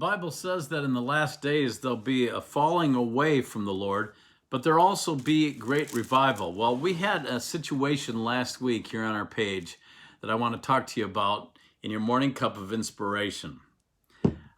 Bible says that in the last days there'll be a falling away from the Lord, but there'll also be great revival. Well, we had a situation last week here on our page that I want to talk to you about in your morning cup of inspiration.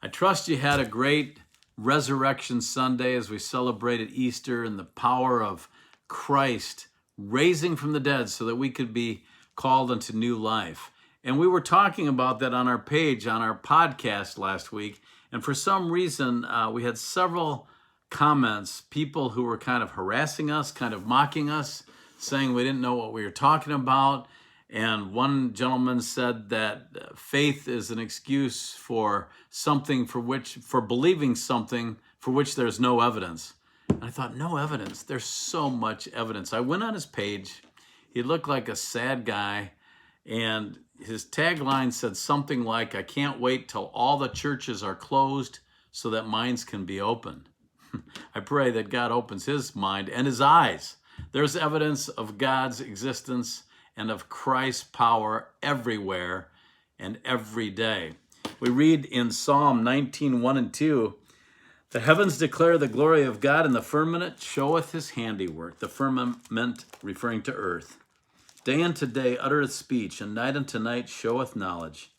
I trust you had a great Resurrection Sunday as we celebrated Easter and the power of Christ raising from the dead so that we could be called into new life. And we were talking about that on our page, on our podcast last week. And for some reason, we had several comments, people who were kind of harassing us, kind of mocking us, saying we didn't know what we were talking about. And one gentleman said that faith is an excuse for something for believing something for which there's no evidence. And I thought, no evidence? There's so much evidence. I went on his page. He looked like a sad guy. And his tagline said something like, I can't wait till all the churches are closed so that minds can be opened. I pray that God opens his mind and his eyes. There's evidence of God's existence and of Christ's power everywhere and every day. We read in Psalm 19:1 and 2, the heavens declare the glory of God, and the firmament showeth his handiwork. The firmament referring to earth. Day unto day uttereth speech, and night unto night showeth knowledge.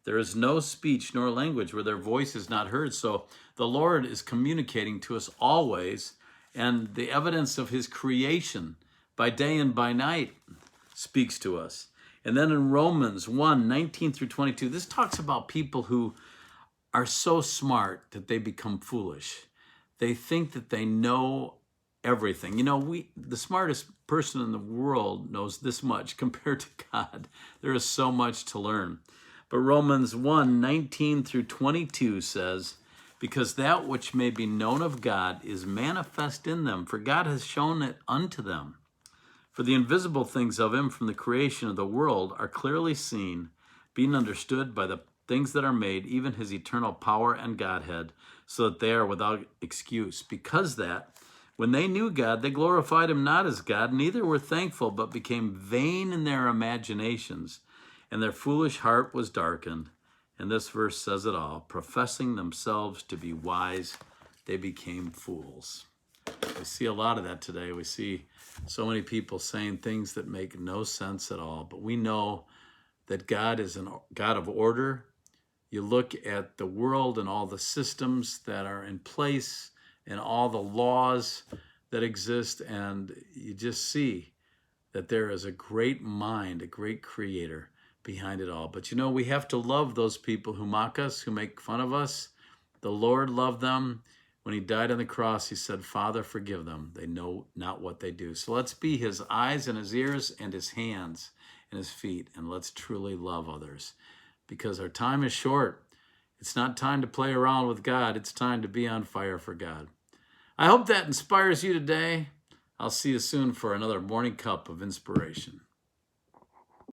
There is no speech nor language where their voice is not heard. So the Lord is communicating to us always, and the evidence of his creation by day and by night speaks to us. And then in Romans 1:19 through 22, this talks about people who are so smart that they become foolish. They think that they know everything. You know, the smartest person in the world knows this much compared to God. There is so much to learn. But Romans 1:19 through 22 says, because that which may be known of God is manifest in them, for God has shown it unto them. For the invisible things of him from the creation of the world are clearly seen, being understood by the things that are made, even his eternal power and Godhead, so that they are without excuse. Because that, when they knew God, they glorified him not as God, neither were thankful, but became vain in their imaginations, and their foolish heart was darkened. And this verse says it all. Professing themselves to be wise, they became fools. We see a lot of that today. We see so many people saying things that make no sense at all. But we know that God is a God of order. You look at the world and all the systems that are in place and all the laws that exist, and you just see that there is a great mind, a great creator behind it all. But you know, we have to love those people who mock us, who make fun of us. The Lord loved them. When he died on the cross, he said, Father, forgive them. They know not what they do. So let's be his eyes and his ears and his hands and his feet, and let's truly love others, because our time is short. It's not time to play around with God. It's time to be on fire for God. I hope that inspires you today. I'll see you soon for another morning cup of inspiration.